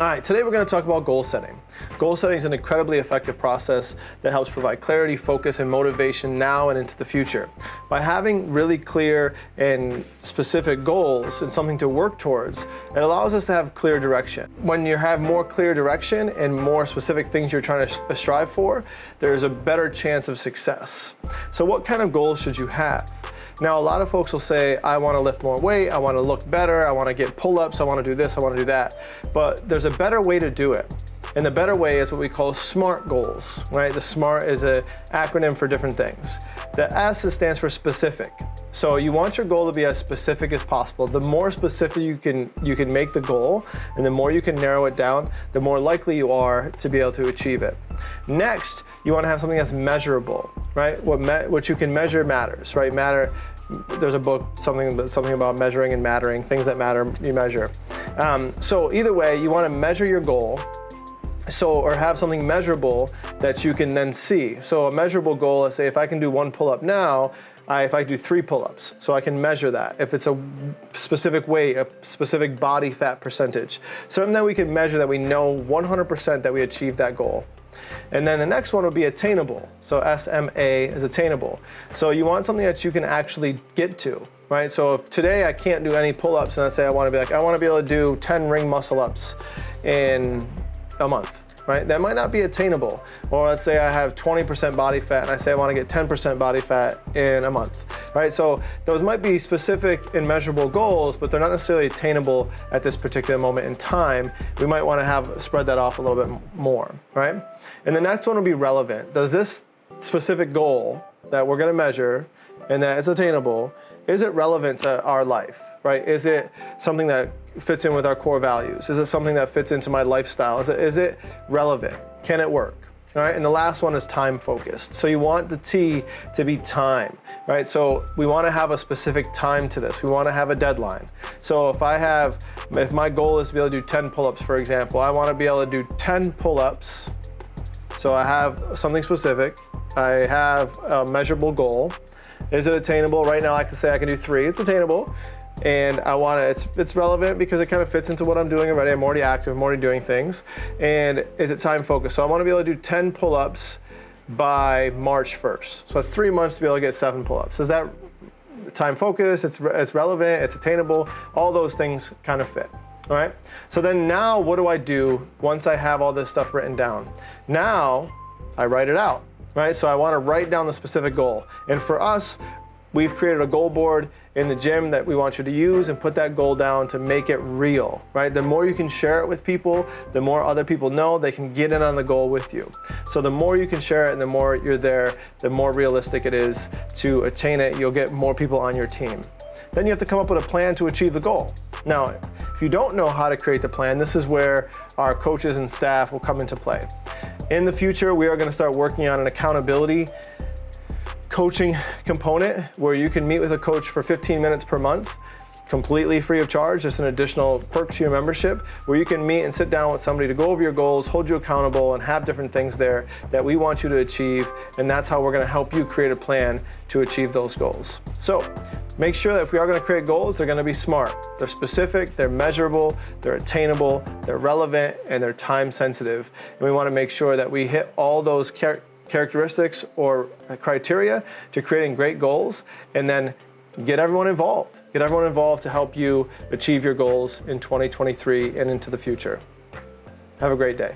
All right, today we're going to talk about goal setting. Goal setting is an incredibly effective process that helps provide clarity, focus, and motivation now and into the future. By having really clear and specific goals and something to work towards, it allows us to have clear direction. When you have more clear direction and more specific things you're trying to strive for, there's a better chance of success. So what kind of goals should you have? Now, a lot of folks will say, I want to lift more weight, I want to look better, I want to get pull-ups, I want to do this, I want to do that. But there's a better way to do it. And the better way is what we call SMART goals, right? The SMART is an acronym for different things. The S stands for specific. So you want your goal to be as specific as possible. The more specific you can make the goal, and the more you can narrow it down, the more likely you are to be able to achieve it. Next, you want to have something that's measurable, right? What you can measure matters, right? There's a book, something about measuring and mattering. Things that matter, you measure. So either way, you want to measure your goal. Or have something measurable that you can then see. So a measurable goal, let's say if I can do 1 pull-up now, if I do 3 pull-ups, so I can measure that. If it's a specific weight, a specific body fat percentage. Something that we can measure that we know 100% that we achieved that goal. And then the next one would be attainable. So S.M.A.R.T is attainable. So you want something that you can actually get to, right? So if today I can't do any pull-ups and I say I want to be able to do 10 ring muscle-ups in a month, right? That might not be attainable. Or let's say I have 20% body fat and I say I want to get 10% body fat in a month, right? So those might be specific and measurable goals, but they're not necessarily attainable at this particular moment in time. We might want to spread that off a little bit more, right? And the next one will be relevant. Does this specific goal that we're going to measure and that is attainable, is it relevant to our life, right? Is it something that fits in with our core values? Is it something that fits into my lifestyle? Is it relevant? Can it work? All right, and the last one is time focused. So you want the T to be time, right? So we want to have a specific time to this. We want to have a deadline. So if my goal is to be able to do 10 pull-ups, for example, I want to be able to do 10 pull-ups. So I have something specific. I have a measurable goal. Is it attainable? Right now I can say I can do 3. It's attainable. And it's relevant because it kind of fits into what I'm doing already. I'm already active, I'm already doing things. And is it time focused? So I want to be able to do 10 pull-ups by March 1st. So that's 3 months to be able to get 7 pull-ups. Is that time focused? It's relevant, it's attainable. All those things kind of fit. All right. So then now what do I do once I have all this stuff written down? Now I write it out, right? So I want to write down the specific goal. And for us, we've created a goal board in the gym that we want you to use and put that goal down to make it real, right? The more you can share it with people, the more other people know they can get in on the goal with you. So the more you can share it and the more you're there, the more realistic it is to attain it. You'll get more people on your team. Then you have to come up with a plan to achieve the goal. Now, if you don't know how to create the plan, this is where our coaches and staff will come into play. In the future, we are going to start working on an accountability coaching component where you can meet with a coach for 15 minutes per month, completely free of charge, just an additional perk to your membership, where you can meet and sit down with somebody to go over your goals, hold you accountable, and have different things there that we want you to achieve, and that's how we're going to help you create a plan to achieve those goals. So make sure that if we are going to create goals, they're going to be SMART. They're specific, they're measurable, they're attainable, they're relevant, and they're time sensitive. And we want to make sure that we hit all those characteristics or criteria to creating great goals, and then get everyone involved. Get everyone involved to help you achieve your goals in 2023 and into the future. Have a great day.